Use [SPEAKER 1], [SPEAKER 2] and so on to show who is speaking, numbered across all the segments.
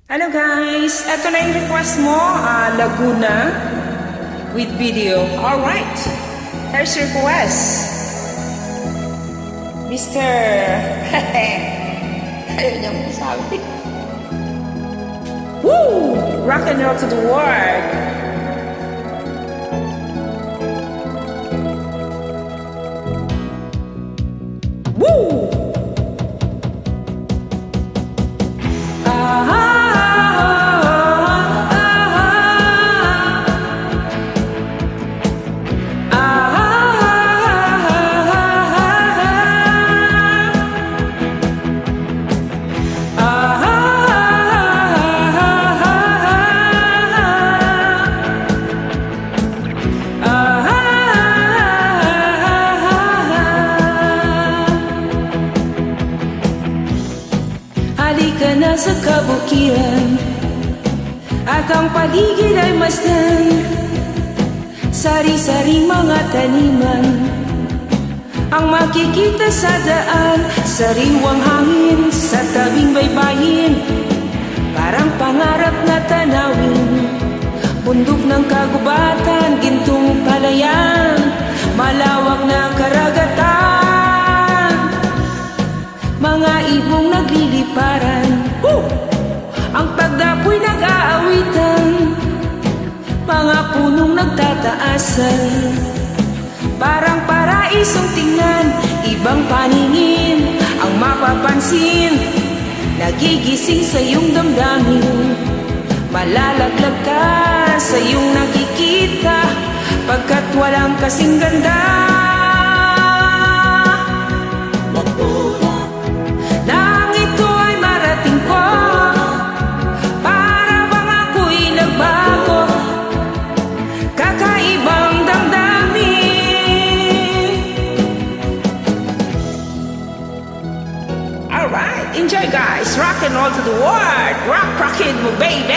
[SPEAKER 1] Hello guys, eto na yung request mo, Laguna with video. Alright, here's your request, Mr. Ayaw niya masabi. Woo! Rock and roll to the world. Woo! Halika na sa kabukiran at ang paligid ay masdan. Sari-saring mga taniman ang makikita sa daan. Sariwang hangin sa tabing baybayin, parang pangarap na tanawin. Bundok ng kagubatan, gintong palayan, malawak na karagatan, mga ibong nagliliparan. Ang pagdapoy nag-aawitan, mga punong nagtataasan, parang paraisong tingnan. Ibang paningin ang mapapansin, nagigising sa iyong damdamin. Malalaglag ka sa iyong nakikita, pagkat walang kasing ganda. Nang ito ay marating ko, para bang ako'y nagbago, kakaibang damdamin. Alright, enjoy guys, rock and roll to the world. Rockin' mo baby.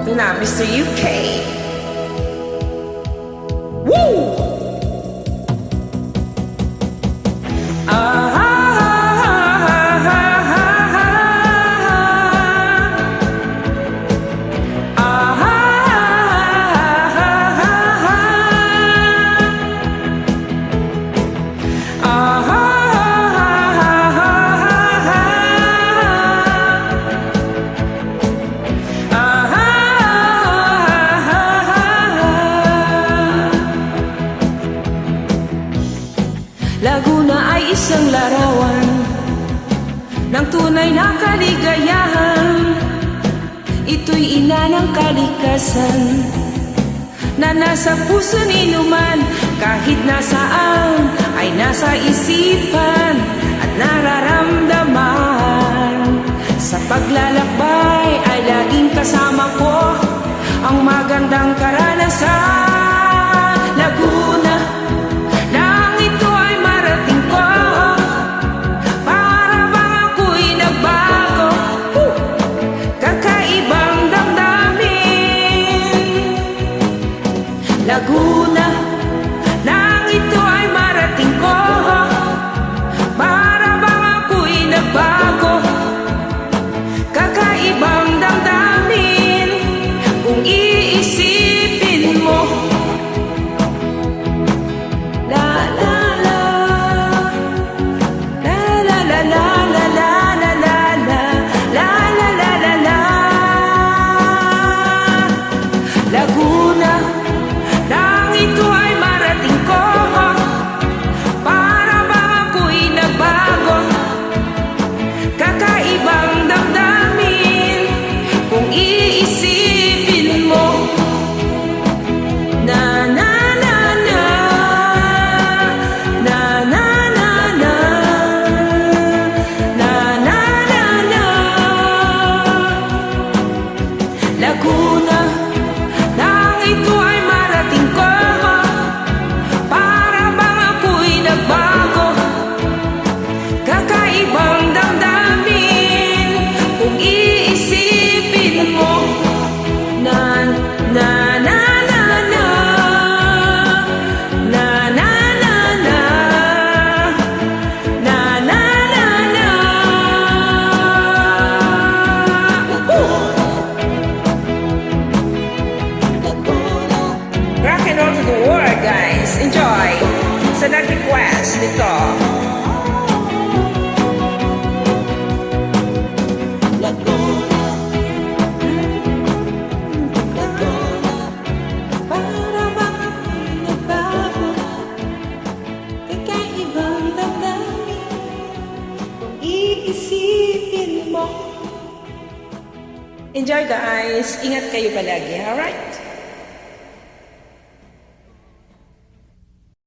[SPEAKER 1] Ito na, Mr. UK. Woo! Laguna ay isang larawan ng tunay na kaligayahan. Ito'y ina ng kalikasan na nasa puso ni numan. Kahit nasaan ay nasa isipan at nararamdaman. Sa paglalakbay ay laging kasama ko ang magandang karanasan. Laguna, nang ito ay marating ko, para bang ako'y nagbago, kakaibang damdamin. Laguna, nang ito ay marating ko, para bang ako'y nagbago, kakaibang damdamin. Kung iisipin mo, Enjoy! Sa nag-request nito.
[SPEAKER 2] Para bang nagbago, kakaibang damdamin kung iisipin mo.
[SPEAKER 1] Enjoy guys! Ingat kayo palagi, alright?